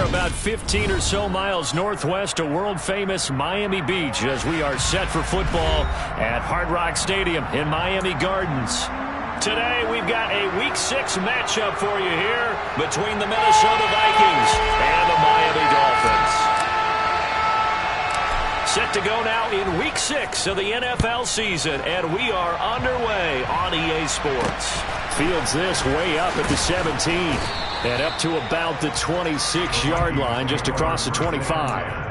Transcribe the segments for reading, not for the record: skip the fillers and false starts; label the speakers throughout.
Speaker 1: We're about 15 or so miles northwest of world-famous Miami Beach as we are set for football at Hard Rock Stadium in Miami Gardens. Today, we've got a Week 6 matchup for you here between the Minnesota Vikings and the Miami Dolphins. Set to go now in Week 6 of the NFL season, and we are underway on EA Sports. Fields this way up at the 17, and up to about the 26-yard line, just across the 25.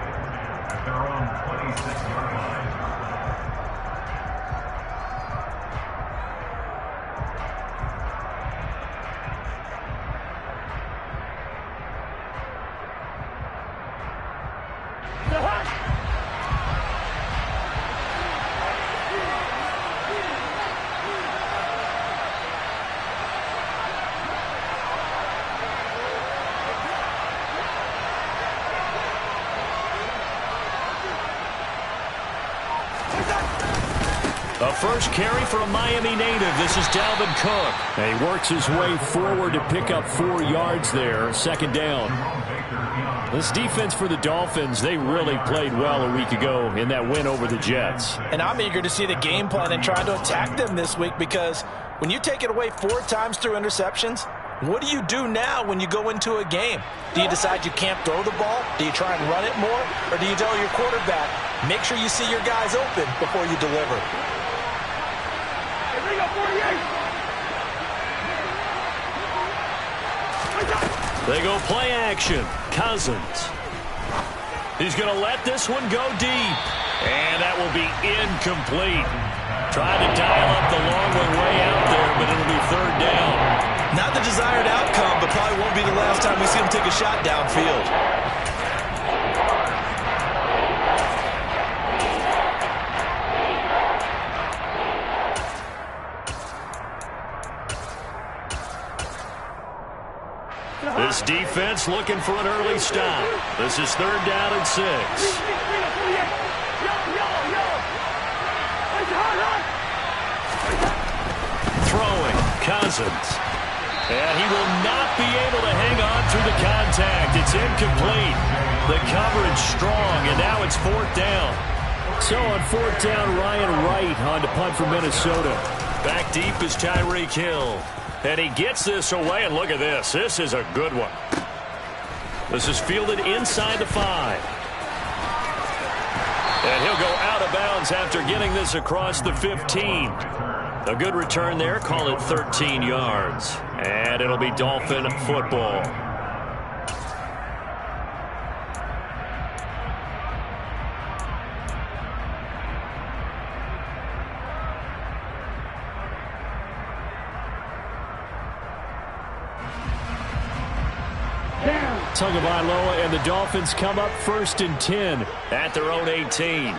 Speaker 1: A first carry for a Miami native. This is Dalvin Cook. And he works his way forward to pick up 4 yards there. Second down. This defense for the Dolphins, they really played well a week ago in that win over the Jets.
Speaker 2: And I'm eager to see the game plan and trying to attack them this week, because when you take it away 4 times through interceptions, what do you do now when you go into a game? Do you decide you can't throw the ball? Do you try and run it more? Or do you tell your quarterback, make sure you see your guys open before you deliver?
Speaker 1: They go play action. Cousins. He's going to let this one go deep. And that will be incomplete. Trying to dial up the long one way out there, but it'll be third down.
Speaker 2: Not the desired outcome, but probably won't be the last time we see him take a shot downfield.
Speaker 1: This defense looking for an early stop. This is third down and 6. Throwing, Cousins. And he will not be able to hang on through the contact. It's incomplete. The coverage strong, and now it's fourth down. So on fourth down, Ryan Wright on to punt for Minnesota. Back deep is Tyreek Hill. And he gets this away, and look at this. This is a good one. This is fielded inside the 5. And he'll go out of bounds after getting this across the 15. A good return there. Call it 13 yards. And it'll be Dolphin football. Tagovailoa and the Dolphins come up first and 10 at their own 18.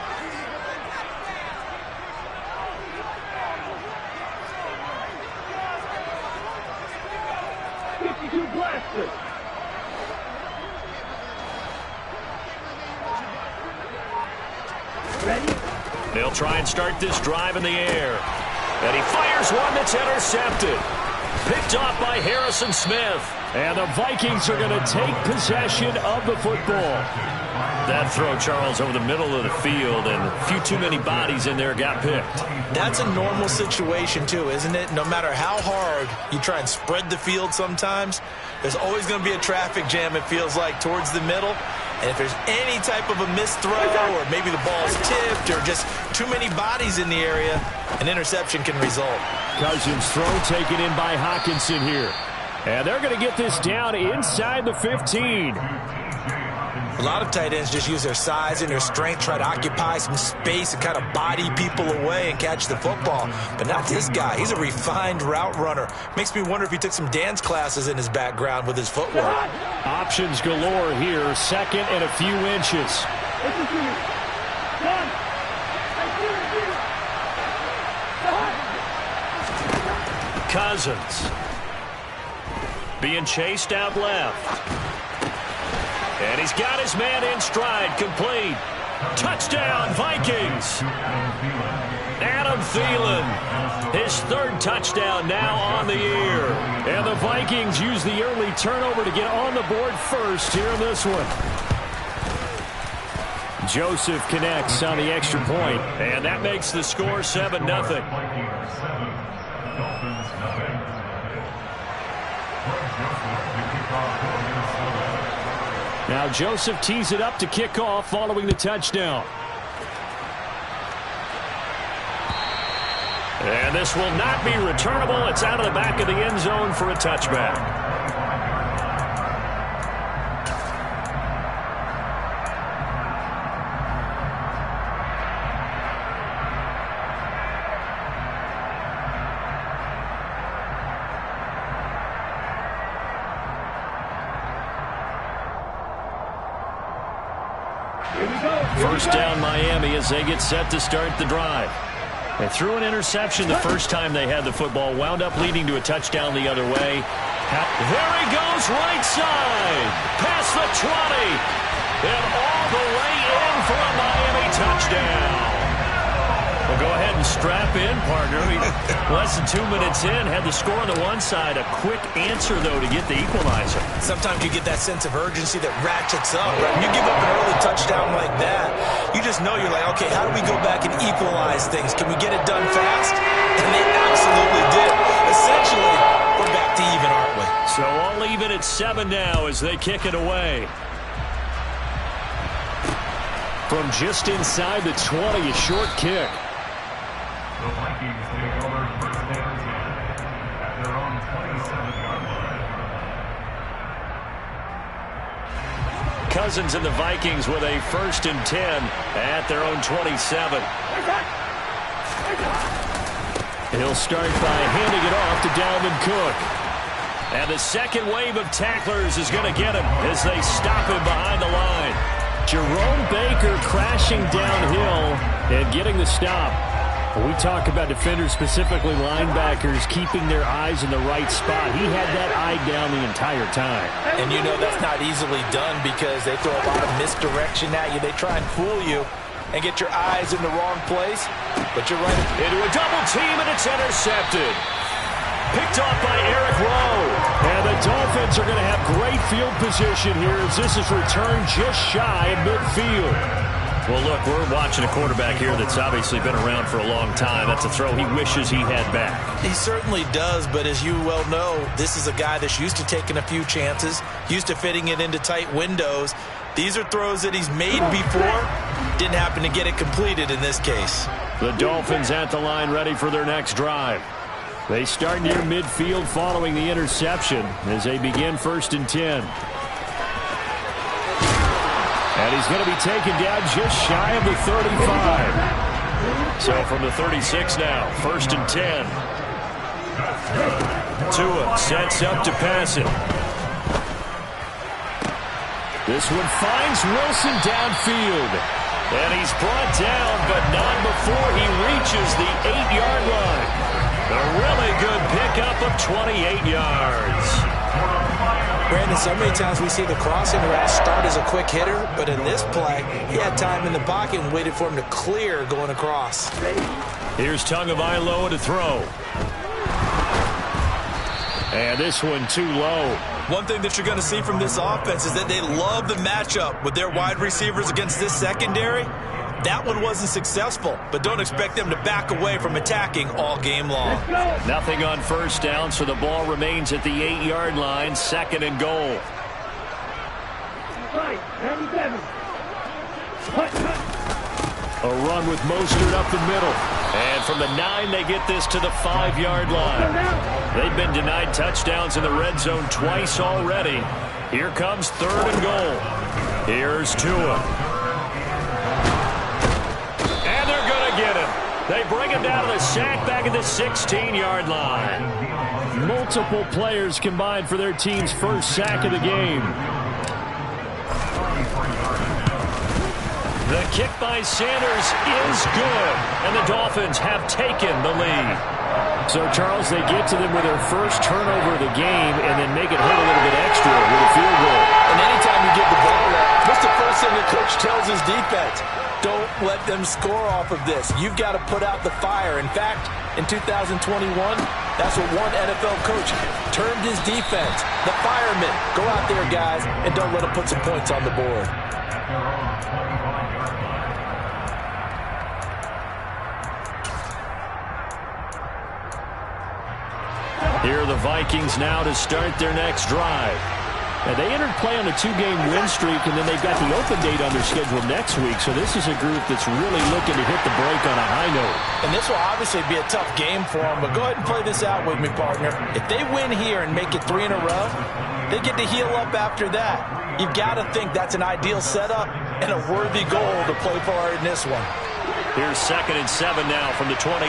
Speaker 1: They'll try and start this drive in the air. And he fires one that's intercepted. Picked off by Harrison Smith. And the Vikings are going to take possession of the football. That throw, Charles, over the middle of the field, and a few too many bodies in there got picked.
Speaker 2: That's a normal situation, too, isn't it? No matter how hard you try and spread the field sometimes, there's always going to be a traffic jam, it feels like, towards the middle. And if there's any type of a missed throw, or maybe the ball's tipped, or just too many bodies in the area, an interception can result.
Speaker 1: Cousins' throw taken in by Hawkinson here. And they're going to get this down inside the 15.
Speaker 2: A lot of tight ends just use their size and their strength, try to occupy some space and kind of body people away and catch the football. But not this guy. He's a refined route runner. Makes me wonder if he took some dance classes in his background with his footwork.
Speaker 1: Options galore here. Second and a few inches. Cousins. Being chased out left. And he's got his man in stride, complete. Touchdown, Vikings. Adam Thielen, his third touchdown now on the year. And the Vikings use the early turnover to get on the board first here in this one. Joseph connects on the extra point, and that makes the score 7-0. Now Joseph tees it up to kick off following the touchdown. And this will not be returnable. It's out of the back of the end zone for a touchback. First down Miami as they get set to start the drive. They threw an interception the first time they had the football, wound up leading to a touchdown the other way. There he goes, right side, past the 20, and all the way in for a Miami touchdown. Well, go ahead and strap in, partner. Less than 2 minutes in, had the score on the one side. A quick answer, though, to get the equalizer.
Speaker 2: Sometimes you get that sense of urgency that ratchets up, right? When you give up an early touchdown like that, you just know you're like, okay, how do we go back and equalize things? Can we get it done fast? And they absolutely did. Essentially, we're back to even, aren't we?
Speaker 1: So all even at 7 now as they kick it away. From just inside the 20, a short kick.
Speaker 3: The Vikings take over first and 10 at their own 27-yard line.
Speaker 1: Cousins and the Vikings with a 1st and 10 at their own 27. He'll start by handing it off to Dalvin Cook. And the second wave of tacklers is going to get him as they stop him behind the line. Jerome Baker crashing downhill and getting the stop. We talk about defenders, specifically linebackers, keeping their eyes in the right spot. He had that eye down the entire time.
Speaker 2: And you know that's not easily done because they throw a lot of misdirection at you. They try and fool you and get your eyes in the wrong place. But you're right.
Speaker 1: Into a double team, and it's intercepted. Picked off by Eric Rowe. And the Dolphins are going to have great field position here as this is returned just shy of midfield. Well, look, we're watching a quarterback here that's obviously been around for a long time. That's a throw he wishes he had back.
Speaker 2: He certainly does, but as you well know, this is a guy that's used to taking a few chances, used to fitting it into tight windows. These are throws that he's made before. Didn't happen to get it completed in this case.
Speaker 1: The Dolphins at the line ready for their next drive. They start near midfield following the interception as they begin 1st and 10. And he's going to be taken down just shy of the 35. So from the 36 now, 1st and 10. Tua sets up to pass it. This one finds Wilson downfield. And he's brought down, but not before he reaches the 8-yard line. A really good pickup of 28 yards.
Speaker 2: Brandon, so many times we see the crossing route start as a quick hitter, but in this play, he had time in the pocket and waited for him to clear going across.
Speaker 1: Here's Tagovailoa to throw. And this one too low.
Speaker 2: One thing that you're going to see from this offense is that they love the matchup with their wide receivers against this secondary. That one wasn't successful, but don't expect them to back away from attacking all game long.
Speaker 1: Nothing on 1st down, so the ball remains at the 8-yard line, 2nd and goal. A run with Mostert up the middle. And from the 9, they get this to the 5-yard line. They've been denied touchdowns in the red zone twice already. Here comes 3rd and goal. Here's Tua. And they're going to get him. They bring him down to the sack back at the 16-yard line. Multiple players combined for their team's first sack of the game. The kick by Sanders is good, and the Dolphins have taken the lead. So, Charles, they get to them with their first turnover of the game and then make it hurt a little bit extra with a field goal.
Speaker 2: And anytime you give the ball up, what's the first thing the coach tells his defense? Don't let them score off of this. You've got to put out the fire. In fact, in 2021, that's what one NFL coach termed his defense, the firemen. Go out there, guys, and don't let them put some points on the board.
Speaker 1: Here are the Vikings now to start their next drive. Now, they entered play on a 2-game win streak, and then they've got the open date on their schedule next week. So this is a group that's really looking to hit the break on a high note.
Speaker 2: And this will obviously be a tough game for them, but go ahead and play this out with me, partner. If they win here and make it 3 in a row, they get to heal up after that. You've got to think that's an ideal setup and a worthy goal to play for in this one.
Speaker 1: Here's 2nd and 7 now from the 28.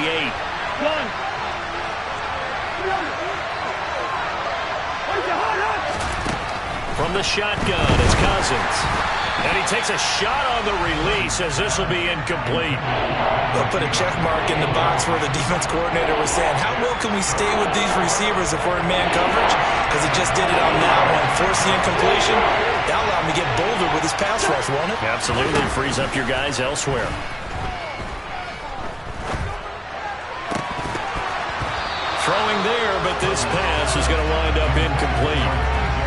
Speaker 1: From the shotgun, it's Cousins. And he takes a shot on the release as this will be incomplete.
Speaker 2: They'll put a check mark in the box where the defense coordinator was saying, how well can we stay with these receivers if we're in man coverage? Because he just did it on that one. Force the incompletion. That'll allow him to get bolder with his pass rush, won't it?
Speaker 1: Absolutely. Frees up your guys elsewhere. Throwing there, but this pass is going to wind up incomplete.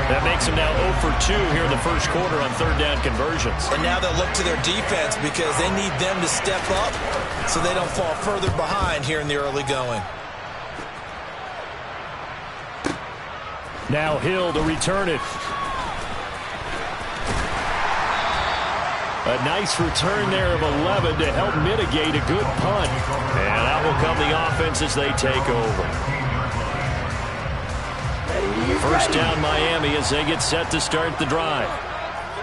Speaker 1: That makes them now 0 for 2 here in the first quarter on 3rd down conversions.
Speaker 2: And now they'll look to their defense because they need them to step up so they don't fall further behind here in the early going.
Speaker 1: Now Hill to return it. A nice return there of 11 to help mitigate a good punt. And out will come the offense as they take over. First down Miami as they get set to start the drive.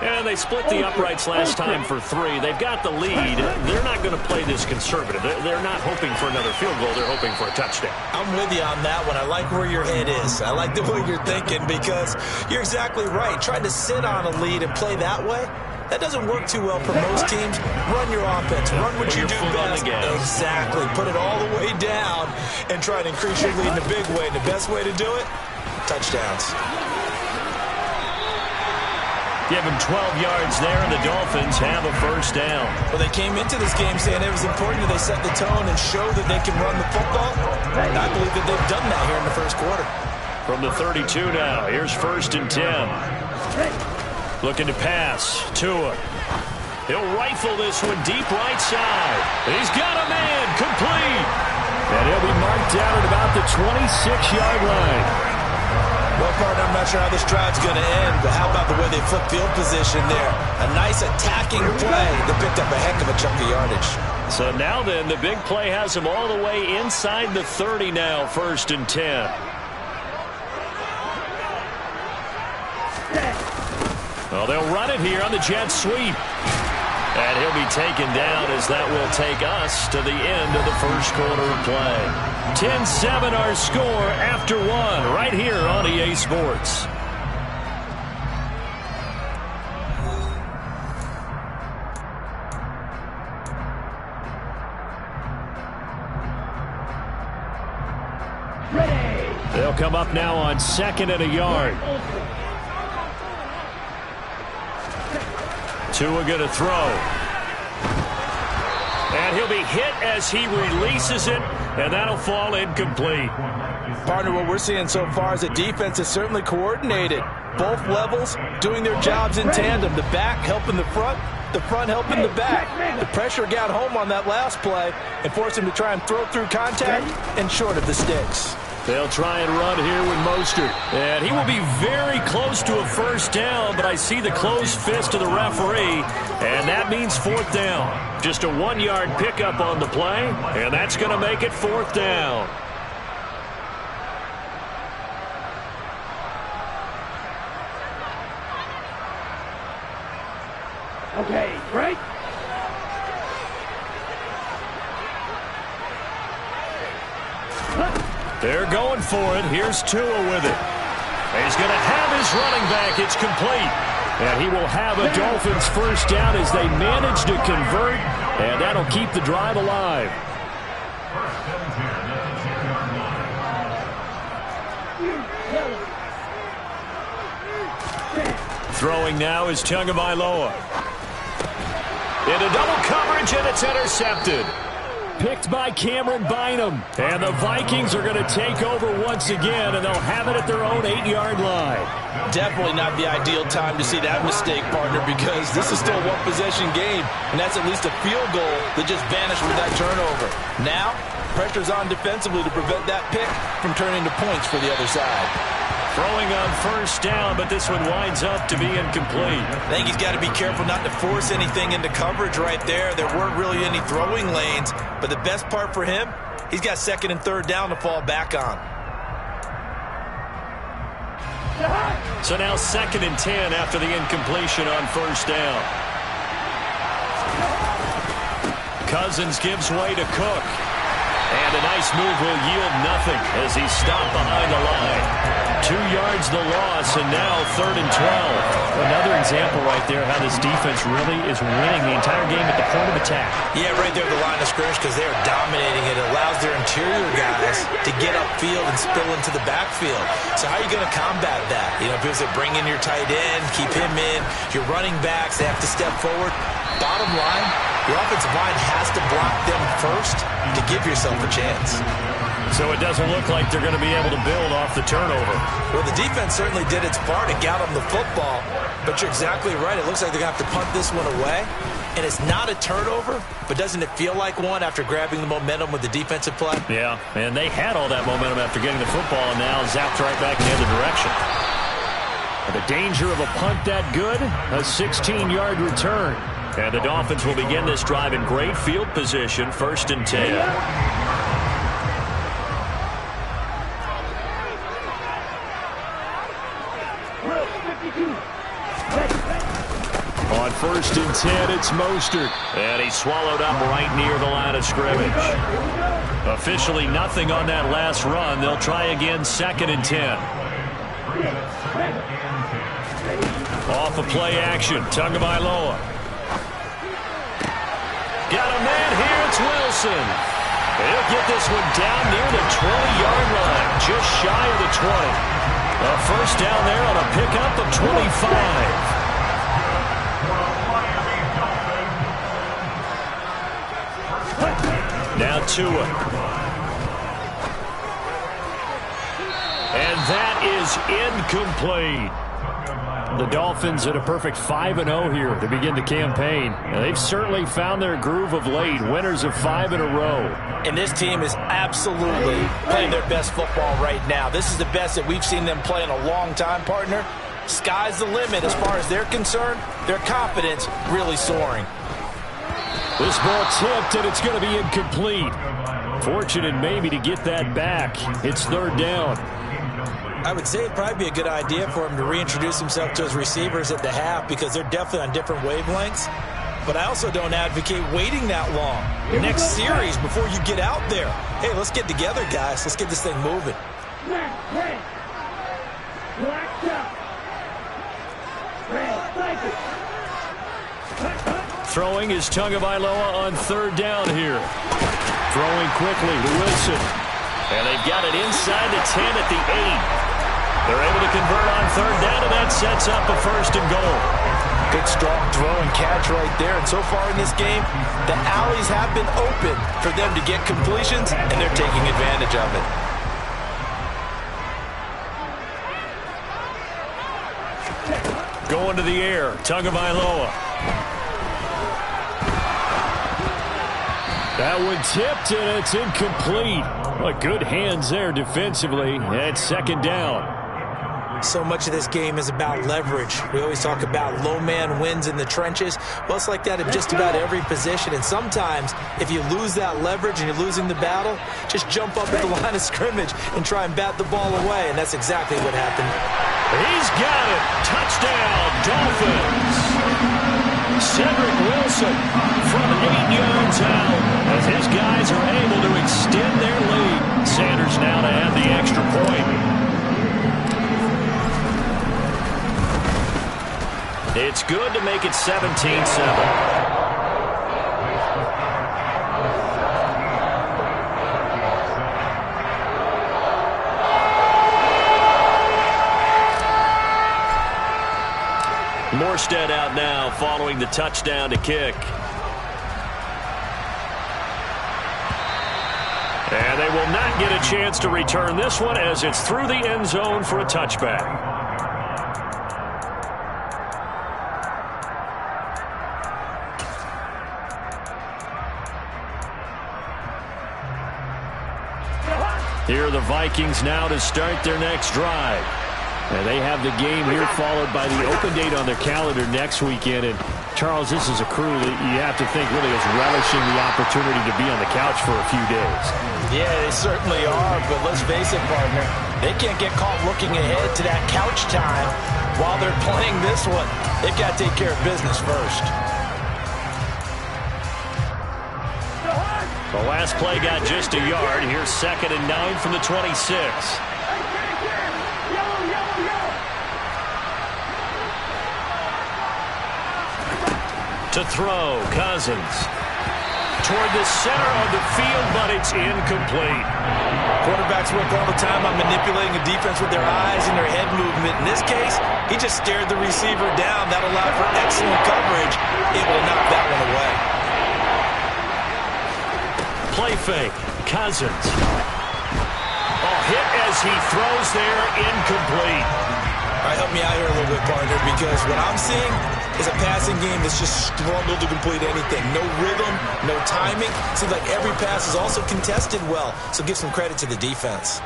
Speaker 1: And they split the uprights last time for 3. They've got the lead. They're not going to play this conservative. They're not hoping for another field goal. They're hoping for a touchdown.
Speaker 2: I'm with you on that one. I like where your head is. I like the way you're thinking because you're exactly right. Trying to sit on a lead and play that way, that doesn't work too well for most teams. Run your offense. Run what you do best. Exactly. Put it all the way down and try to increase your lead in a big way. And the best way to do it, touchdowns.
Speaker 1: Give him 12 yards there, and the Dolphins have a first down.
Speaker 2: Well, they came into this game saying it was important that they set the tone and show that they can run the football. I believe that they've done that here in the first quarter.
Speaker 1: From the 32 now, here's 1st and 10. Looking to pass. Tua. He'll rifle this one deep right side. He's got a man. Complete. And he'll be marked down at about the 26-yard line.
Speaker 2: Well, partner, I'm not sure how this drive's going to end, but how about the way they flip field position there? A nice attacking play that picked up a heck of a chunk of yardage.
Speaker 1: So now then, the big play has them all the way inside the 30 now, 1st and 10. Well, they'll run it here on the jet sweep. And he'll be taken down as that will take us to the end of the first quarter of play. 10-7 our score after 1 right here on EA Sports. They'll come up now on 2nd and a yard. Tua going to throw. And he'll be hit as he releases it, and that'll fall incomplete.
Speaker 2: Partner, what we're seeing so far is the defense is certainly coordinated. Both levels doing their jobs in tandem. The back helping the front helping the back. The pressure got home on that last play and forced him to try and throw through contact and short of the sticks.
Speaker 1: They'll try and run here with Mostert. And he will be very close to a first down, but I see the closed fist of the referee, and that means 4th down. Just a 1-yard pickup on the play, and that's going to make it 4th down.
Speaker 4: Okay, break.
Speaker 1: They're going for it. Here's Tua with it. He's going to have his running back. It's complete. And he will have a Dolphins first down as they manage to convert, and that'll keep the drive alive. Throwing now is Tagovailoa. Into double coverage, and it's intercepted.
Speaker 5: Picked by Cameron Bynum. And the Vikings are going to take over once again, and they'll have it at their own 8-yard line.
Speaker 2: Definitely not the ideal time to see that mistake, partner, because this is still a one-possession game, and that's at least a field goal that just vanished with that turnover. Now, pressure's on defensively to prevent that pick from turning to points for the other side.
Speaker 1: Throwing on first down, but this one winds up to be incomplete.
Speaker 2: I think he's got to be careful not to force anything into coverage right there. There weren't really any throwing lanes, but the best part for him, he's got second and third down to fall back on.
Speaker 1: So now 2nd and 10 after the incompletion on first down. Cousins gives way to Cook. And a nice move will yield nothing as he's stopped behind the line. 2 yards the loss, and now 3rd and 12.
Speaker 5: Another example right there how this defense really is winning the entire game at the point of attack.
Speaker 2: Yeah, right there at the line of scrimmage because they are dominating it. It allows their interior guys to get upfield and spill into the backfield. So how are you going to combat that? You know, because they bring in your tight end, keep him in. Your running backs, they have to step forward. Bottom line, your offensive line has to block them first to give yourself a chance.
Speaker 1: So it doesn't look like they're going to be able to build off the turnover.
Speaker 2: Well, the defense certainly did its part to get them the football, but you're exactly right. It looks like they're going to have to punt this one away, and it's not a turnover, but doesn't it feel like one after grabbing the momentum with the defensive play?
Speaker 1: Yeah, and they had all that momentum after getting the football, and now zapped right back in the other direction. And the danger of a punt that good, a 16-yard return. And the Dolphins will begin this drive in great field position, 1st and 10. On 1st and 10, it's Mostert. And he's swallowed up right near the line of scrimmage. Officially nothing on that last run. They'll try again, 2nd and 10. Off of play action, Tagovailoa. Got a man here, it's Wilson. He'll get this one down near the 20-yard line, just shy of the 20. A first down there on a pickup of 25. Now Tua. And that is incomplete. The Dolphins at a perfect 5-0 here to begin the campaign. And they've certainly found their groove of late, winners of 5 in a row.
Speaker 2: And this team is absolutely playing their best football right now. This is the best that we've seen them play in a long time, partner. Sky's the limit as far as they're concerned. Their confidence really soaring.
Speaker 5: This ball tipped, and it's going to be incomplete. Fortunate maybe to get that back. It's 3rd down.
Speaker 2: I would say it'd probably be a good idea for him to reintroduce himself to his receivers at the half because they're definitely on different wavelengths. But I also don't advocate waiting that long. Next series before you get out there. Hey, let's get together, guys. Let's get this thing moving.
Speaker 1: Throwing is Tagovailoa on 3rd down here. Throwing quickly to Wilson. And they've got it inside the 10 at the 8. They're able to convert on 3rd down, and that sets up a 1st and goal.
Speaker 2: Good strong throw and catch right there. And so far in this game, the alleys have been open for them to get completions, and they're taking advantage of it.
Speaker 1: Going to the air, Tagovailoa.
Speaker 5: That one tipped, and it's incomplete. Well, good hands there defensively. It's 2nd down.
Speaker 2: So much of this game is about leverage. We always talk about low man wins in the trenches. Well, it's like that in just about every position. And sometimes, if you lose that leverage and you're losing the battle, just jump up at the line of scrimmage and try and bat the ball away. And that's exactly what happened.
Speaker 1: He's got it. Touchdown, Dolphins. Cedric Wilson from 8 yards out as his guys are able to extend their lead. Sanders now to add the extra point. It's good to make it 17-7. Morstead out now following the touchdown to kick. will not get a chance to return this one as it's through the end zone for a touchback. Here are the Vikings now to start their next drive. And they have the game here followed by the open date on their calendar next weekend. And, Charles, this is a crew that you have to think really is relishing the opportunity to be on the couch for a few days.
Speaker 2: Yeah, they certainly are, but let's face it, partner. They can't get caught looking ahead to that couch time while they're playing this one. They've got to take care of business first.
Speaker 1: The last play got just a yard. Here's 2nd and 9 from the 26. To throw, Cousins. Toward the center of the field, but it's incomplete.
Speaker 2: Quarterbacks work all the time on manipulating a defense with their eyes and their head movement. In this case, he just stared the receiver down. That allowed for excellent coverage. It will knock that one away.
Speaker 1: Play fake, Cousins. Hit as he throws there, incomplete.
Speaker 2: All right, help me out here a little bit, partner, because what I'm seeing is a passing game that's just struggled to complete anything. No rhythm, no timing. Seems like every pass is also contested well, so give some credit to the defense.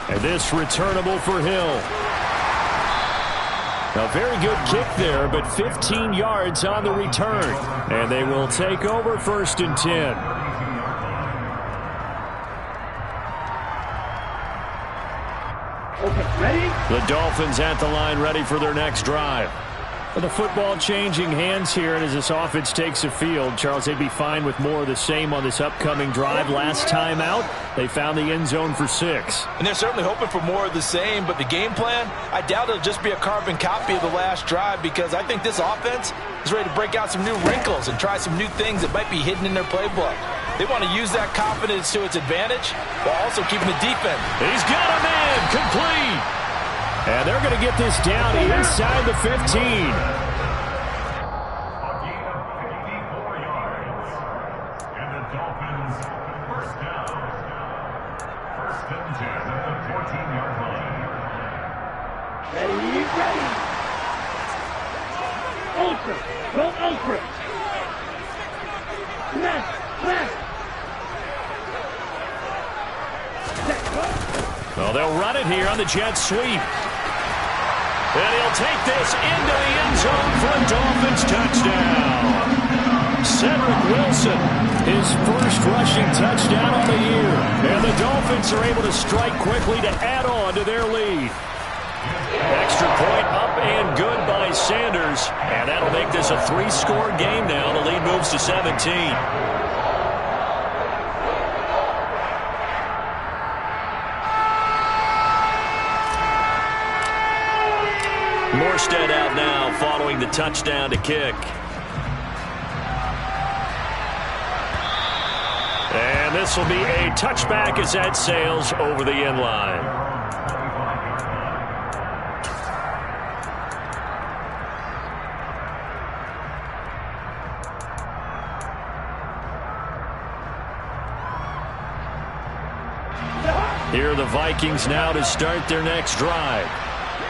Speaker 5: And this returnable for Hill. A very good kick there, but 15 yards on the return. And they will take over 1st and 10.
Speaker 4: Okay, ready?
Speaker 5: The Dolphins at the line ready for their next drive. With the football changing hands here, and as this offense takes the field, Charles, they'd be fine with more of the same on this upcoming drive. Last time out, they found the end zone for 6.
Speaker 2: And they're certainly hoping for more of the same, but the game plan, I doubt it'll just be a carbon copy of the last drive, because I think this offense is ready to break out some new wrinkles and try some new things that might be hidden in their playbook. They want to use that confidence to its advantage while also keeping the defense.
Speaker 1: He's got a man, complete.
Speaker 5: And they're going to get this down inside the 15.
Speaker 3: A gain of 54 yards. And the Dolphins, 1st down. 1st and 10 at the 14-yard line.
Speaker 4: Ready, ready. Ultra, go ultra. Smash, smash.
Speaker 1: Well, they'll run it here on the jet sweep. And he'll take this into the end zone for a Dolphins touchdown. Cedric Wilson, his first rushing touchdown on the year. And the Dolphins are able to strike quickly to add on to their lead. Extra point up and good by Sanders. And that'll make this a 3-score game now. The lead moves to 17. Morstead out now following the touchdown to kick. And this will be a touchback as that sails over the end line. Here are the Vikings now to start their next drive.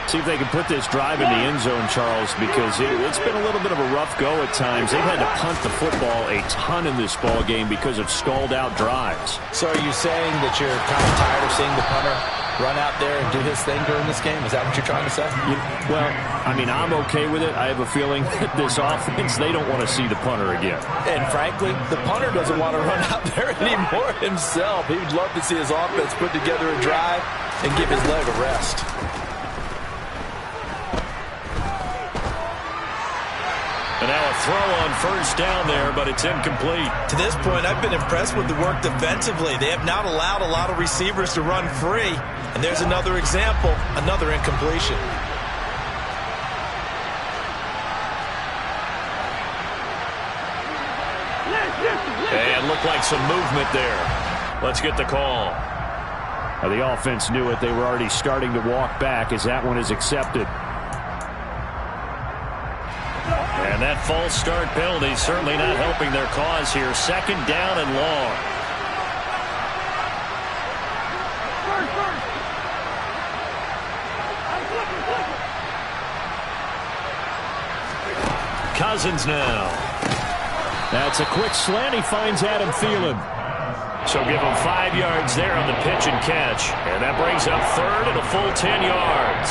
Speaker 1: See if they can put this drive in the end zone, Charles, because it's been a little bit of a rough go at times. They've had to punt the football a ton in this ball game because of stalled-out drives.
Speaker 2: So are you saying that you're kind of tired of seeing the punter run out there and do his thing during this game? Is that what you're trying to say?
Speaker 5: Well, I mean, I'm okay with it. I have a feeling that this offense, they don't want to see the punter again.
Speaker 2: And frankly, the punter doesn't want to run out there anymore himself. He would love to see his offense put together a drive and give his leg a rest.
Speaker 1: And now a throw on 1st down there, but it's incomplete.
Speaker 2: To this point, I've been impressed with the work defensively. They have not allowed a lot of receivers to run free. And there's another example, another incompletion.
Speaker 1: And looked like some movement there. Let's get the call.
Speaker 5: Now, the offense knew it. They were already starting to walk back as that one is accepted.
Speaker 1: And that false start penalty certainly not helping their cause here. Second down and long. Cousins now.
Speaker 5: That's a quick slant. He finds Adam Thielen.
Speaker 1: So give him 5 yards there on the pitch and catch. And that brings up third and a full 10 yards.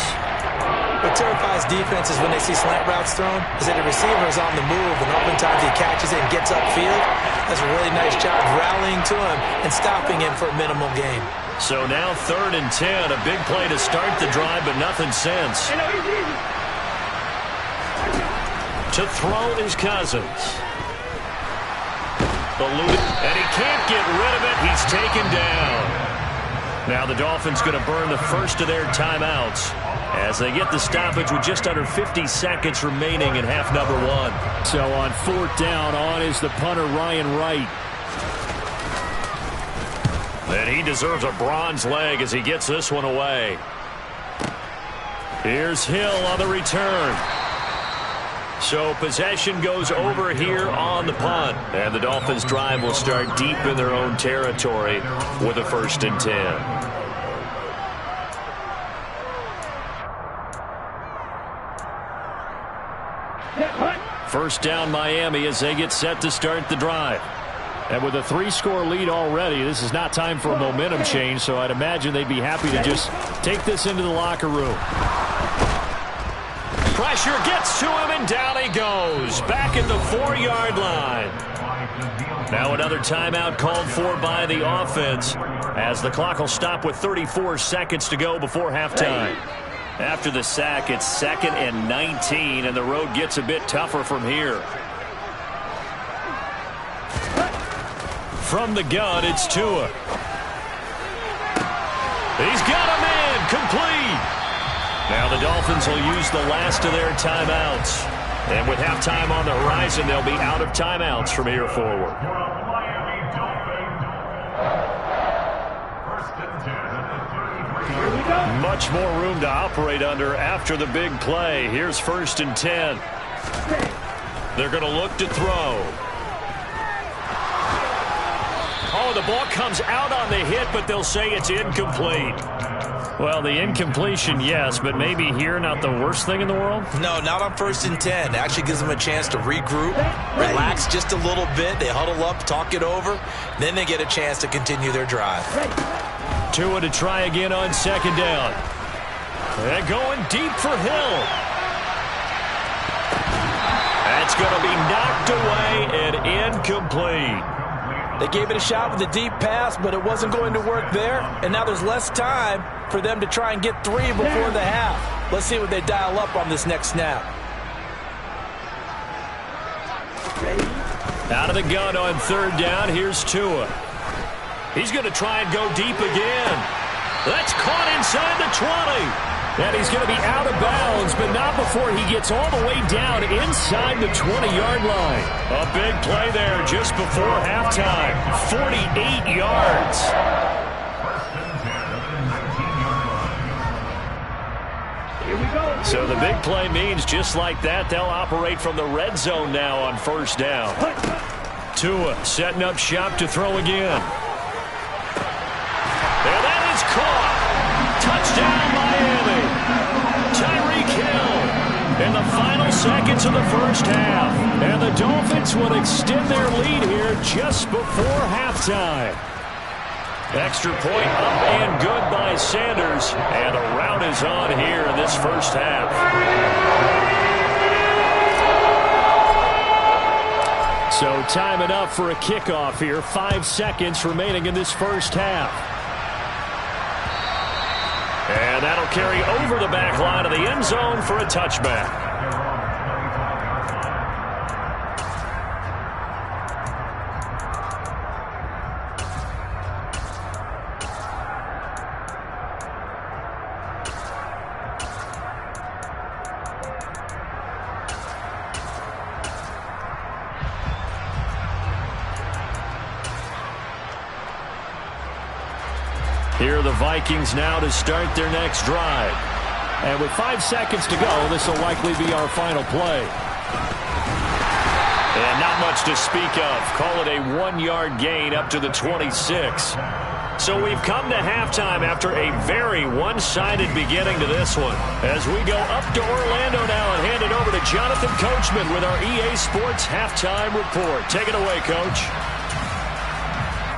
Speaker 2: What terrifies defenses when they see slant routes thrown is that the receiver is on the move, and oftentimes he catches it and gets upfield. That's a really nice job rallying to him and stopping him for a minimal gain.
Speaker 1: So now third and 10. A big play to start the drive, but nothing since. To throw is Cousins. And he can't get rid of it. He's taken down. Now the Dolphins going to burn the first of their timeouts as they get the stoppage with just under 50 seconds remaining in half number 1.
Speaker 5: So on fourth down, on is the punter Ryan Wright.
Speaker 1: And he deserves a bronze leg as he gets this one away. Here's Hill on the return. So possession goes over here on the punt. And the Dolphins drive will start deep in their own territory with a 1st and 10. First down Miami as they get set to start the drive.
Speaker 5: And with a 3-score lead already, this is not time for a momentum change, so I'd imagine they'd be happy to just take this into the locker room.
Speaker 1: Pressure gets to him, and down he goes. Back at the 4-yard line. Now another timeout called for by the offense as the clock will stop with 34 seconds to go before halftime. After the sack, it's 2nd and 19, and the road gets a bit tougher from here. From the gun, it's Tua. He's got him in, complete. Now the Dolphins will use the last of their timeouts. And with halftime on the horizon, they'll be out of timeouts from here forward. Much more room to operate under after the big play. Here's 1st and 10. They're going to look to throw. Oh, the ball comes out on the hit, but they'll say it's incomplete.
Speaker 5: Well, the incompletion, yes, but maybe here not the worst thing in the world?
Speaker 2: No, not on 1st and 10. It actually gives them a chance to regroup, relax just a little bit. They huddle up, talk it over. Then they get a chance to continue their drive.
Speaker 1: Tua to try again on 2nd down. And going deep for Hill. That's going to be knocked away and incomplete.
Speaker 2: They gave it a shot with a deep pass, but it wasn't going to work there. And now there's less time for them to try and get 3 before the half. Let's see what they dial up on this next snap.
Speaker 1: Out of the gun on 3rd down, here's Tua. He's going to try and go deep again. That's caught inside the 20.
Speaker 5: And he's going to be out of bounds, but not before he gets all the way down inside the 20-yard line.
Speaker 1: A big play there just before halftime. 48 yards. So the big play means just like that, they'll operate from the red zone now on 1st down. Tua setting up shop to throw again. And that is caught. Touchdown, Miami. Tyreek Hill in the final seconds of the 1st half. And the Dolphins will extend their lead here just before halftime. Extra point up and good by Sanders. And the rout is on here in this 1st half.
Speaker 5: So time enough for a kickoff here. 5 seconds remaining in this 1st half.
Speaker 1: And that'll carry over the back line of the end zone for a touchback. Here are the Vikings now to start their next drive.
Speaker 5: And with 5 seconds to go, this will likely be our final play.
Speaker 1: And not much to speak of. Call it a 1-yard gain up to the 26. So we've come to halftime after a very one-sided beginning to this one. As we go up to Orlando now and hand it over to Jonathan Coachman with our EA Sports Halftime Report. Take it away, Coach.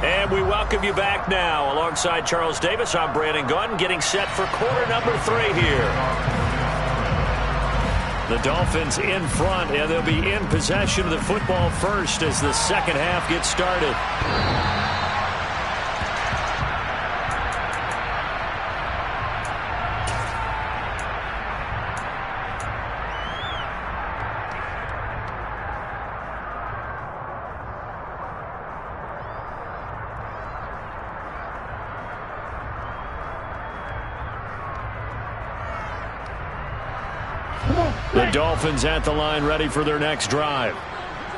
Speaker 1: And we welcome you back now. Alongside Charles Davis, I'm Brandon Gunn, getting set for quarter number 3 here. The Dolphins in front, and they'll be in possession of the football first as the second half gets started. The Dolphins at the line ready for their next drive.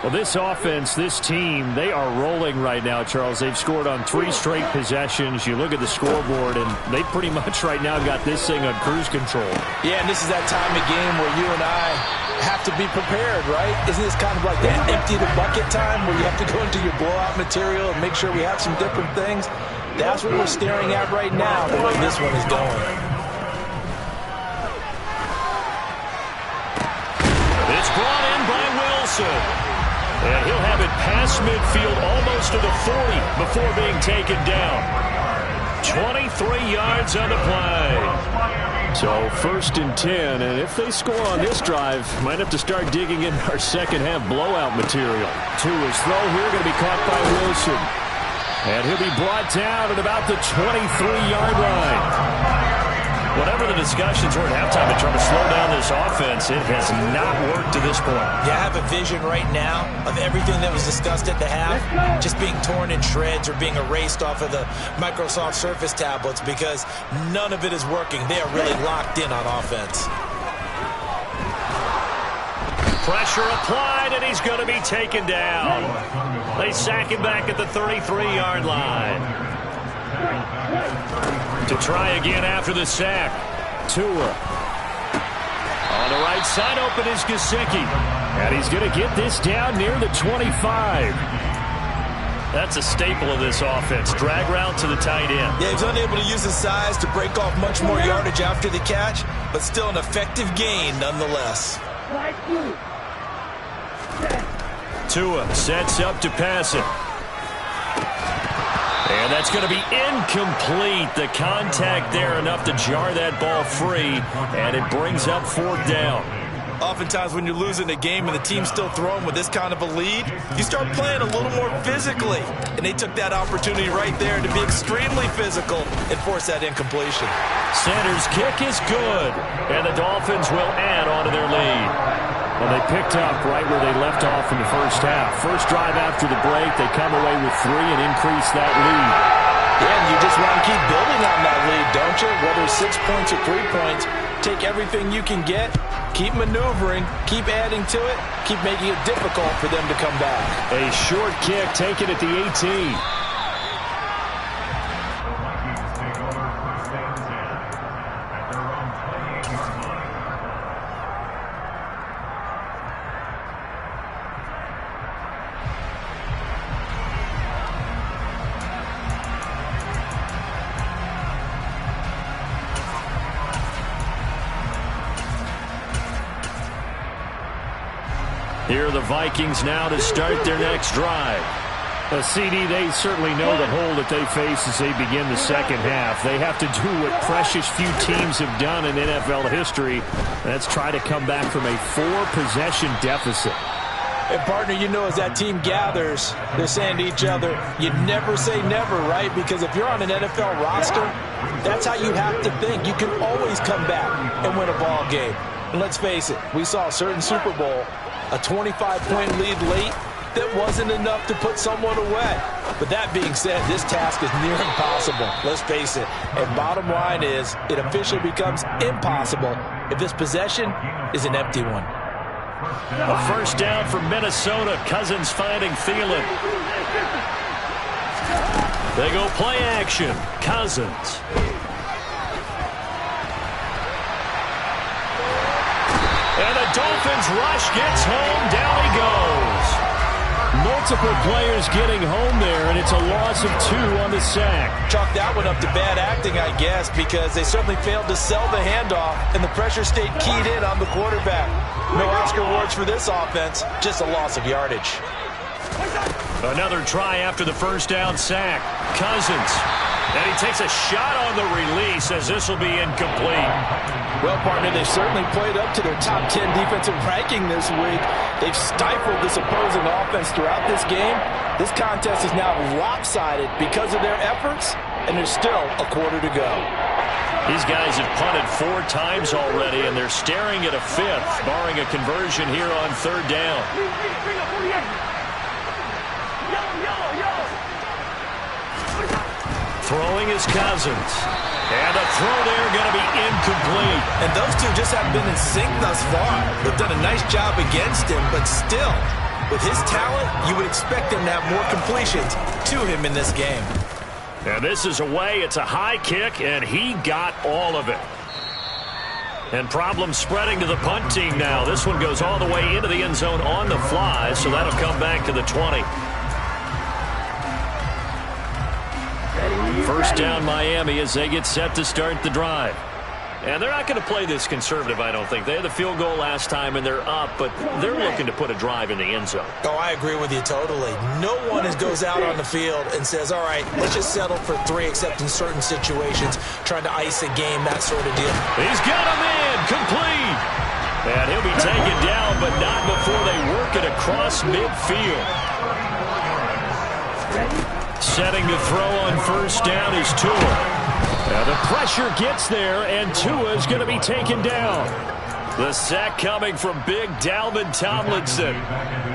Speaker 1: Well, this offense, this team, they are rolling right now, Charles. They've scored on 3 straight possessions. You look at the scoreboard, and they pretty much right now got this thing on cruise control.
Speaker 2: Yeah, and this is that time of game where you and I have to be prepared, right? Isn't this kind of like that empty the bucket time where you have to go into your blowout material and make sure we have some different things? That's what we're staring at right now, the way this one is going.
Speaker 1: Brought in by Wilson. And he'll have it past midfield almost to the 40 before being taken down. 23 yards on the play.
Speaker 5: So 1st and 10, and if they score on this drive, might have to start digging in our second half blowout material. To his throw here, going to be caught by Wilson. And he'll be brought down at about the 23-yard line. Whatever the discussions were at halftime to try to slow down this offense, it has not worked to this point.
Speaker 2: Yeah, I have a vision right now of everything that was discussed at the half just being torn in shreds or being erased off of the Microsoft Surface tablets because none of it is working. They are really locked in on offense.
Speaker 1: Pressure applied, and he's going to be taken down. They sack him back at the 33-yard line. To try again after the sack. Tua. On the right side, open is Gesicki. And he's going to get this down near the 25. That's a staple of this offense. Drag route to the tight end.
Speaker 2: Yeah, he's unable to use his size to break off much more yardage after the catch, but still an effective gain nonetheless.
Speaker 1: Tua sets up to pass it. And that's going to be incomplete. The contact there enough to jar that ball free, and it brings up 4th down.
Speaker 2: Oftentimes when you're losing a game and the team's still throwing with this kind of a lead, you start playing a little more physically. And they took that opportunity right there to be extremely physical and force that incompletion.
Speaker 1: Center's kick is good, and the Dolphins will add on to their lead.
Speaker 5: Well, they picked up right where they left off in the first half. First drive after the break, they come away with 3 and increase that lead.
Speaker 2: Yeah, and you just want to keep building on that lead, don't you? Whether it's 6 points or 3 points, take everything you can get, keep maneuvering, keep adding to it, keep making it difficult for them to come back.
Speaker 5: A short kick taken at the 18.
Speaker 1: Here are the Vikings now to start their next drive.
Speaker 5: CD, they certainly know the hole that they face as they begin the second half. They have to do what precious few teams have done in NFL history. That's try to come back from a 4-possession deficit.
Speaker 2: And, partner, you know, as that team gathers, they're saying to each other, you never say never, right? Because if you're on an NFL roster, that's how you have to think. You can always come back and win a ball game. And let's face it, we saw a certain Super Bowl, a 25-point lead late that wasn't enough to put someone away. But that being said, this task is near impossible. Let's face it. And bottom line is, it officially becomes impossible if this possession is an empty one.
Speaker 1: A first down for Minnesota. Cousins finding Thielen. They go play action. Cousins. And the Dolphins rush gets home. Down he goes.
Speaker 5: Multiple players getting home there, and it's a loss of 2 on the sack.
Speaker 2: Chalk that one up to bad acting, I guess, because they certainly failed to sell the handoff, and the pressure stayed keyed in on the quarterback. No Oscar awards for this offense, just a loss of yardage.
Speaker 1: Another try after the first down sack. Cousins. And he takes a shot on the release as this will be incomplete.
Speaker 2: Well, partner, they've certainly played up to their top 10 defensive ranking this week. They've stifled this opposing offense throughout this game. This contest is now lopsided because of their efforts, and there's still a quarter to go.
Speaker 1: These guys have punted 4 times already, and they're staring at a 5th, barring a conversion here on 3rd down. Throwing is Cousins. And a throw there going to be incomplete.
Speaker 2: And those two just haven't been in sync thus far. They've done a nice job against him, but still, with his talent, you would expect him to have more completions to him in this game.
Speaker 1: And this is away. It's a high kick, and he got all of it. And problems spreading to the punt team now. This one goes all the way into the end zone on the fly, so that'll come back to the 20. First down Miami as they get set to start the drive. And they're not going to play this conservative, I don't think. They had the field goal last time, and they're up, but they're looking to put a drive in the end zone.
Speaker 2: Oh, I agree with you totally. No one goes out on the field and says, all right, let's just settle for 3, except in certain situations, trying to ice a game, that sort of deal.
Speaker 1: He's got him in, complete. And he'll be taken down, but not before they work it across midfield. Setting to throw on first down is Tua. Now the pressure gets there, and Tua is going to be taken down. The sack coming from big Dalvin Tomlinson.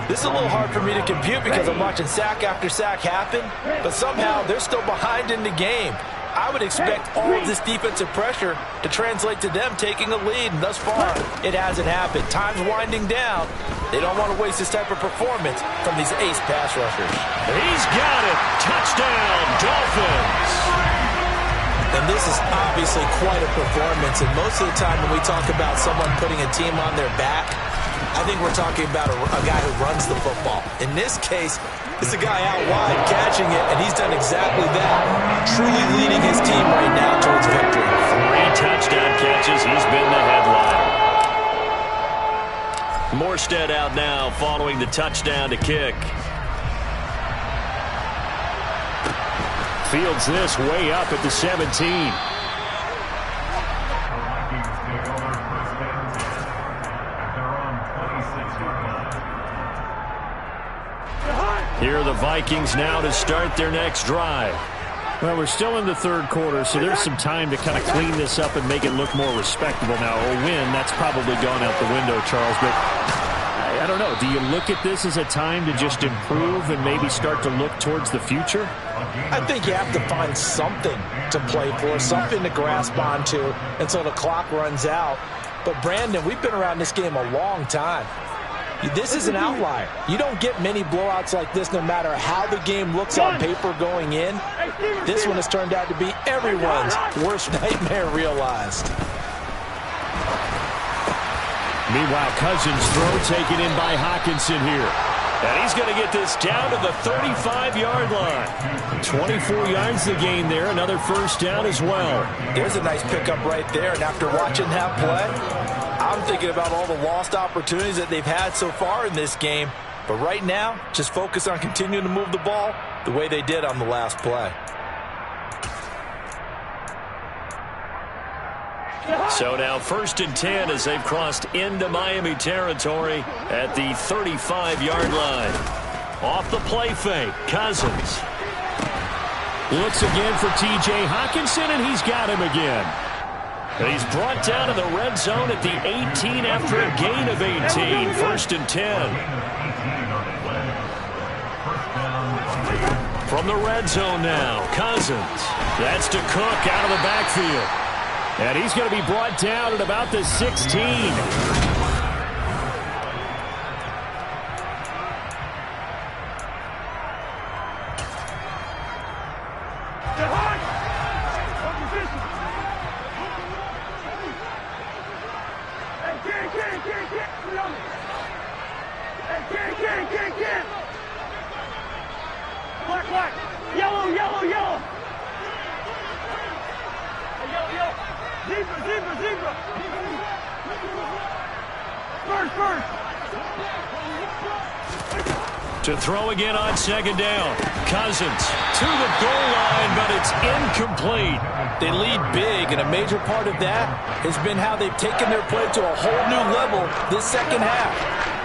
Speaker 2: This is a little hard for me to compute because I'm watching sack after sack happen, but somehow they're still behind in the game. I would expect all of this defensive pressure to translate to them taking a lead, and thus far, it hasn't happened. Time's winding down. They don't want to waste this type of performance from these ace pass rushers.
Speaker 1: He's got it. Touchdown, Dolphins.
Speaker 2: And this is obviously quite a performance, and most of the time when we talk about someone putting a team on their back, I think we're talking about a guy who runs the football. In this case, it's a guy out wide catching it, and he's done exactly that, truly leading his team right now towards victory.
Speaker 1: 3 touchdown catches. He's been the headliner. Morstead out now following the touchdown to kick.
Speaker 5: Fields this way up at the 17. Here are the Vikings now to start their next drive. Well, we're still in the 3rd quarter, so there's some time to kind of clean this up and make it look more respectable. Now, a win, that's probably gone out the window, Charles, but I don't know. Do you look at this as a time to just improve and maybe start to look towards the future?
Speaker 2: I think you have to find something to play for, something to grasp onto until the clock runs out. But, Brandon, we've been around this game a long time. This is an outlier. You don't get many blowouts like this no matter how the game looks on paper going in. This one has turned out to be everyone's worst nightmare realized.
Speaker 5: Meanwhile, Cousins' throw taken in by Hockenson here.
Speaker 1: And he's going to get this down to the 35-yard line.
Speaker 5: 24 yards to gain there. Another first down as well.
Speaker 2: There's a nice pickup right there. And after watching that play, I'm thinking about all the lost opportunities that they've had so far in this game. But right now, just focus on continuing to move the ball the way they did on the last play.
Speaker 1: So now 1st and 10 as they've crossed into Miami territory at the 35-yard line. Off the play fake, Cousins.
Speaker 5: Looks again for T.J. Hockenson, and he's got him again.
Speaker 1: And he's brought down in the red zone at the 18 after a gain of 18. 1st and 10. From the red zone now, Cousins. That's to Cook out of the backfield.
Speaker 5: And he's going to be brought down at about the 16.
Speaker 4: Zebra. First.
Speaker 1: To throw again on second down. Cousins to the goal line, but it's incomplete.
Speaker 2: They lead big, and a major part of that has been how they've taken their play to a whole new level this second half.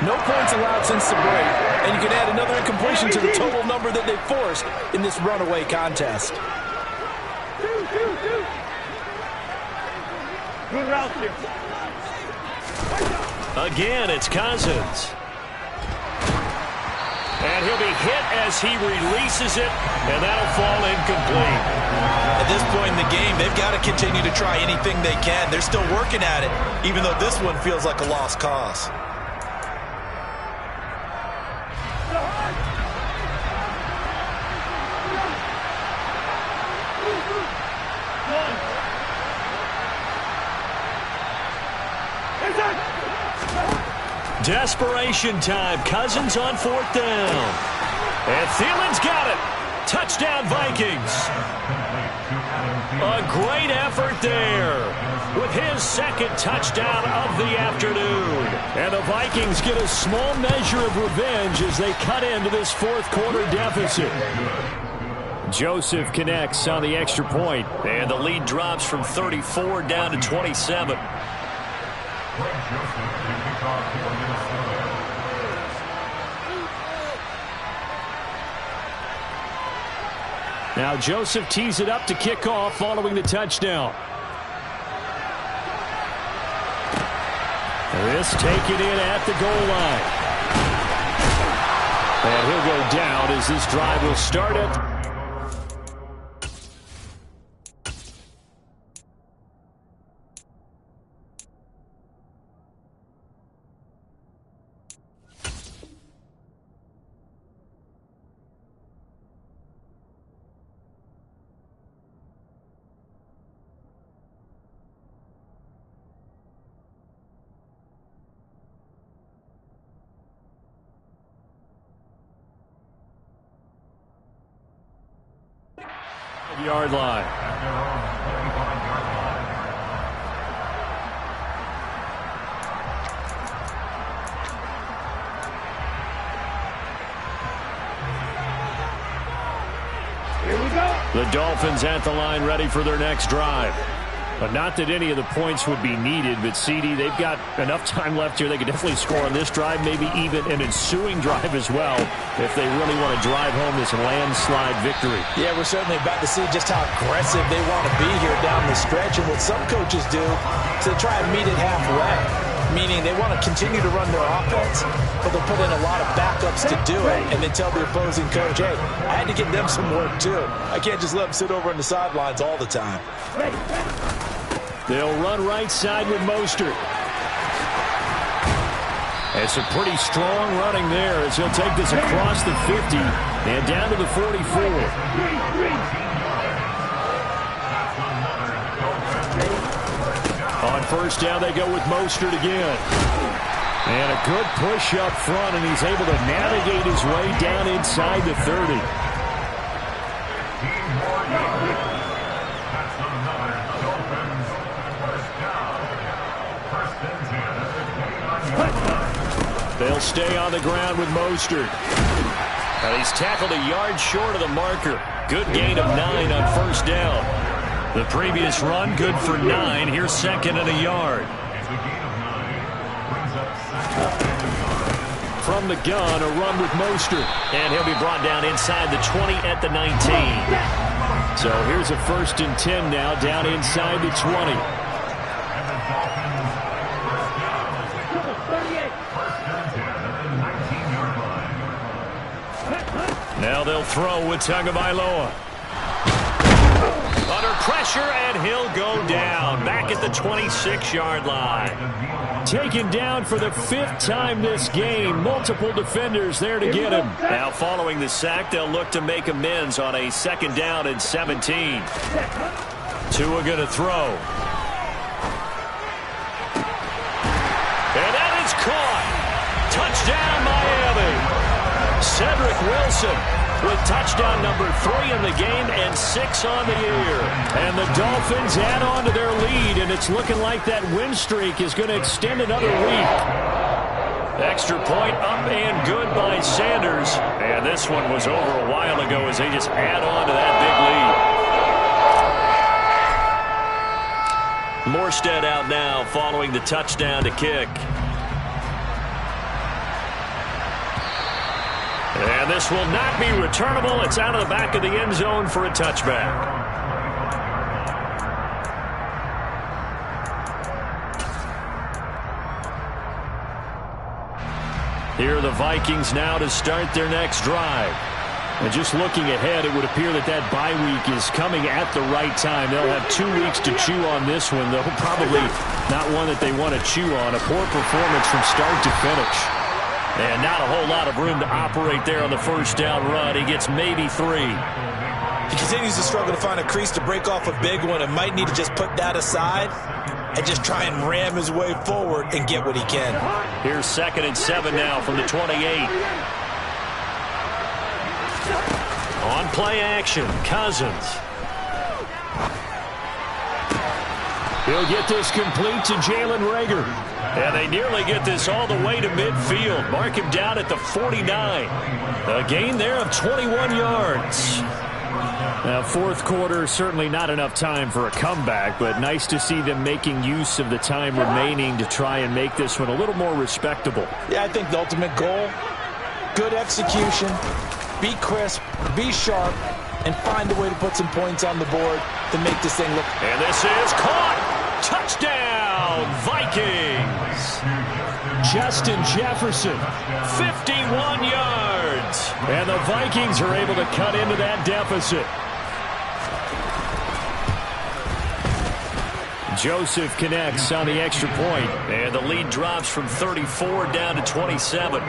Speaker 2: No points allowed since the break, and you can add another incompletion to the total number that they forced in this runaway contest.
Speaker 4: Good route here.
Speaker 1: Again, it's Cousins. And he'll be hit as he releases it, and that'll fall incomplete.
Speaker 2: At this point in the game, they've got to continue to try anything they can. They're still working at it, even though this one feels like a lost cause.
Speaker 1: Desperation time. Cousins on fourth down. And Thielen's got it. Touchdown, Vikings. A great effort there with his second touchdown of the afternoon. And the Vikings get a small measure of revenge as they cut into this fourth quarter deficit. Joseph connects on the extra point. And the lead drops from 34 down to 27. Now Joseph tees it up to kick off following the touchdown. This taken in at the goal line. And he'll go down as this drive will start it. Yard line.
Speaker 4: Here we go.
Speaker 1: The Dolphins at the line ready for their next drive. But not that any of the points would be needed, but CD, they've got enough time left here. They could definitely score on this drive, maybe even an ensuing drive as well, if they really want to drive home this landslide victory.
Speaker 2: Yeah, we're certainly about to see just how aggressive they want to be here down the stretch. And what some coaches do is they try and meet it halfway, meaning they want to continue to run their offense, but they'll put in a lot of backups to do it, and then tell the opposing coach, hey, I had to get them some work too. I can't just let them sit over on the sidelines all the time.
Speaker 1: They'll run right side with Mostert. It's a pretty strong running there as he'll take this across the 50 and down to the 44. On first down, they go with Mostert again. And a good push up front, and he's able to navigate his way down inside the 30. They'll stay on the ground with Mostert. And he's tackled a yard short of the marker. Good gain of 9 on first down. The previous run, good for 9. Here's second and a yard. From the gun, a run with Mostert. And he'll be brought down inside the 20 at the 19. So here's a 1st and 10 now, down inside the 20. Now they'll throw with Tagovailoa. Under pressure, and he'll go down. Back at the 26-yard line. Taken down for the 5th time this game. Multiple defenders there to get him. Now following the sack, they'll look to make amends on a 2nd down and 17. Tua going to throw. And that is caught. Touchdown, Miami. Cedric Wilson with touchdown number 3 in the game and 6 on the year.
Speaker 5: And the Dolphins add on to their lead, and it's looking like that win streak is going to extend another week. Extra point up and good by Sanders. And this one was over a while ago as they just add on to that big lead. Morstead out now following the touchdown to kick. And this will not be returnable. It's out of the back of the end zone for a touchback. Here are the Vikings now to start their next drive. And just looking ahead, it would appear that that bye week is coming at the right time. They'll have 2 weeks to chew on this one, though probably not one that they want to chew on. A poor performance from start to finish. And not a whole lot of room to operate there on the first down run. He gets maybe 3.
Speaker 2: He continues to struggle to find a crease to break off a big one and might need to just put that aside and just try and ram his way forward and get what he can.
Speaker 5: Here's 2nd and 7 now from the 28. On play action, Cousins. He'll get this complete to Jalen Reagor. And they nearly get this all the way to midfield. Mark him down at the 49. A gain there of 21 yards. Now, fourth quarter, certainly not enough time for a comeback, but nice to see them making use of the time remaining to try and make this one a little more respectable.
Speaker 2: Yeah, I think the ultimate goal, good execution, be crisp, be sharp, and find a way to put some points on the board to make this thing look.
Speaker 5: And this is caught. Touchdown, Vikings. Justin Jefferson, 51 yards. And the Vikings are able to cut into that deficit. Joseph connects on the extra point, and the lead drops from 34 down to 27.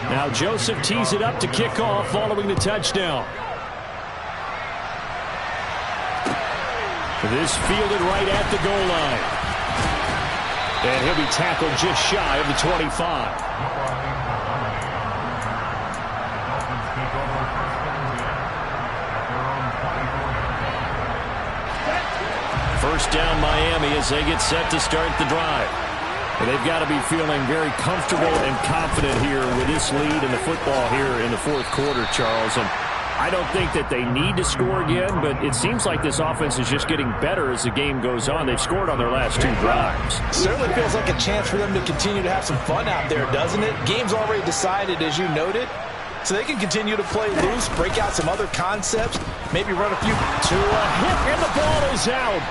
Speaker 5: Now Joseph tees it up to kick off following the touchdown. This fielded right at the goal line. And he'll be tackled just shy of the 25. First down Miami as they get set to start the drive. And they've got to be feeling very comfortable and confident here with this lead in the football here in the fourth quarter, Charles. And I don't think that they need to score again, but it seems like this offense is just getting better as the game goes on. They've scored on their last 2 drives.
Speaker 2: Certainly feels like a chance for them to continue to have some fun out there, doesn't it? Game's already decided, as you noted, so they can continue to play loose, break out some other concepts, maybe run a few.
Speaker 5: To a hit, and the ball is out.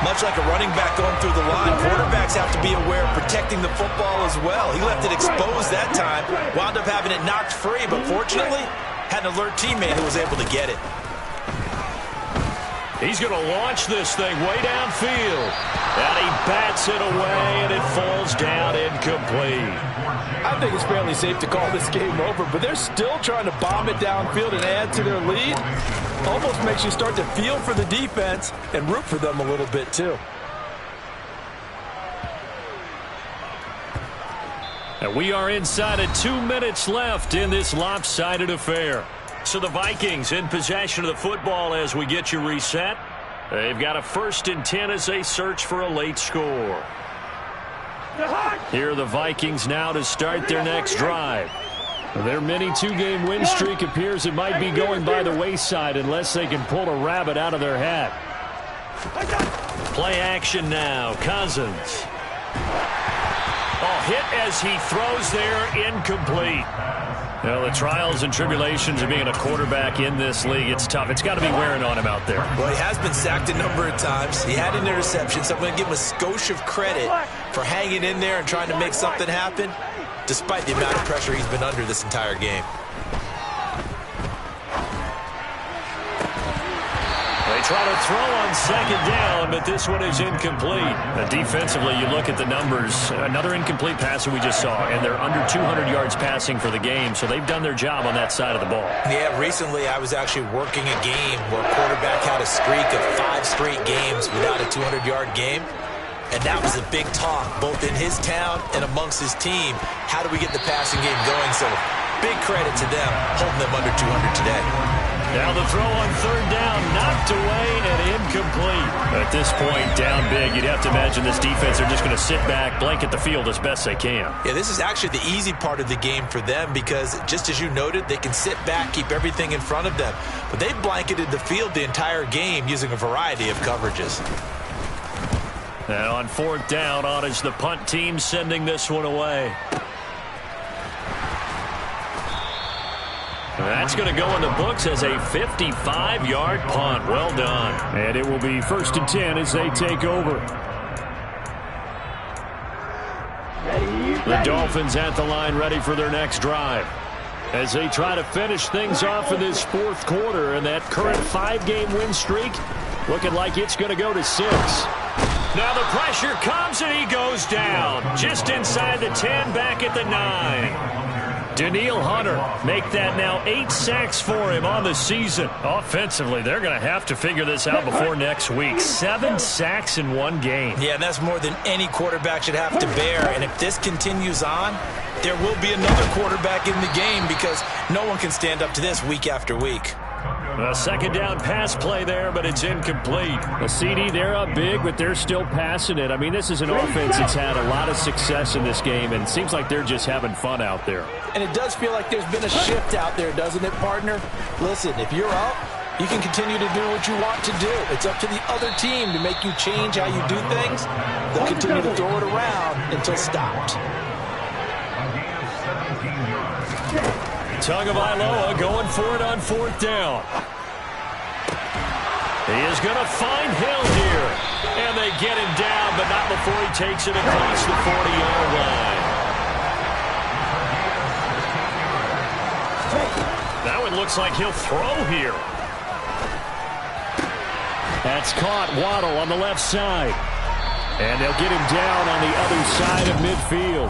Speaker 2: Much like a running back going through the line, quarterbacks have to be aware of protecting the football as well. He left it exposed that time, wound up having it knocked free, but fortunately had an alert teammate who was able to get it.
Speaker 5: He's going to launch this thing way downfield. And he bats it away, and it falls down incomplete.
Speaker 2: I think it's fairly safe to call this game over, but they're still trying to bomb it downfield and add to their lead. Almost makes you start to feel for the defense and root for them a little bit, too.
Speaker 5: And we are inside of 2 minutes left in this lopsided affair. So the Vikings in possession of the football as we get you reset. They've got a 1st and 10 as they search for a late score. Here are the Vikings now to start their next drive. Their mini 2-game win streak appears it might be going by the wayside unless they can pull a rabbit out of their hat. Play action now. Cousins. Hit as he throws there, incomplete. Well, the trials and tribulations of being a quarterback in this league, it's tough. It's got to be wearing on him out there.
Speaker 2: Well, he has been sacked a number of times. He had an interception, so I'm going to give him a skosh of credit for hanging in there and trying to make something happen, despite the amount of pressure he's been under this entire game.
Speaker 5: They try to throw on 2nd down, but this one is incomplete. Defensively, you look at the numbers. Another incomplete pass that we just saw, and they're under 200 yards passing for the game, so they've done their job on that side of the ball.
Speaker 2: Yeah, recently I was actually working a game where a quarterback had a streak of 5 straight games without a 200-yard game, and that was a big talk, both in his town and amongst his team. How do we get the passing game going? So big credit to them holding them under 200 today.
Speaker 1: Now the throw on third down, knocked away and incomplete.
Speaker 5: At this point, down big, you'd have to imagine this defense are just going to sit back, blanket the field as best they can.
Speaker 2: Yeah, this is actually the easy part of the game for them because, just as you noted, they can sit back, keep everything in front of them. But they've blanketed the field the entire game using a variety of coverages.
Speaker 1: And on fourth down, on is the punt team sending this one away. That's going to go in the books as a 55-yard punt. Well done.
Speaker 5: And it will be 1st and 10 as they take over. The Dolphins at the line ready for their next drive as they try to finish things off in this fourth quarter, and that current 5-game win streak looking like it's going to go to 6.
Speaker 1: Now the pressure comes and he goes down just inside the 10, back at the 9. Danielle Hunter make that now 8 sacks for him on the season. Offensively, they're going to have to figure this out before next week. 7 sacks in one game.
Speaker 2: Yeah, and that's more than any quarterback should have to bear. And if this continues on, there will be another quarterback in the game because no one can stand up to this week after week.
Speaker 1: A second down pass play there, but it's incomplete.
Speaker 5: The CD, they're up big, but they're still passing it. I mean, this is an offense that's had a lot of success in this game, and it seems like they're just having fun out there.
Speaker 2: And it does feel like there's been a shift out there, doesn't it, partner? Listen, if you're up, you can continue to do what you want to do. It's up to the other team to make you change how you do things. They'll continue to throw it around until stopped.
Speaker 1: Tagovailoa going for it on fourth down. He is going to find Hill here. And they get him down, but not before he takes it across the 40-yard line. Now it looks like he'll throw here.
Speaker 5: That's caught. Waddle on the left side. And they'll get him down on the other side of midfield.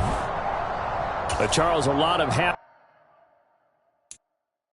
Speaker 5: Charles, a lot of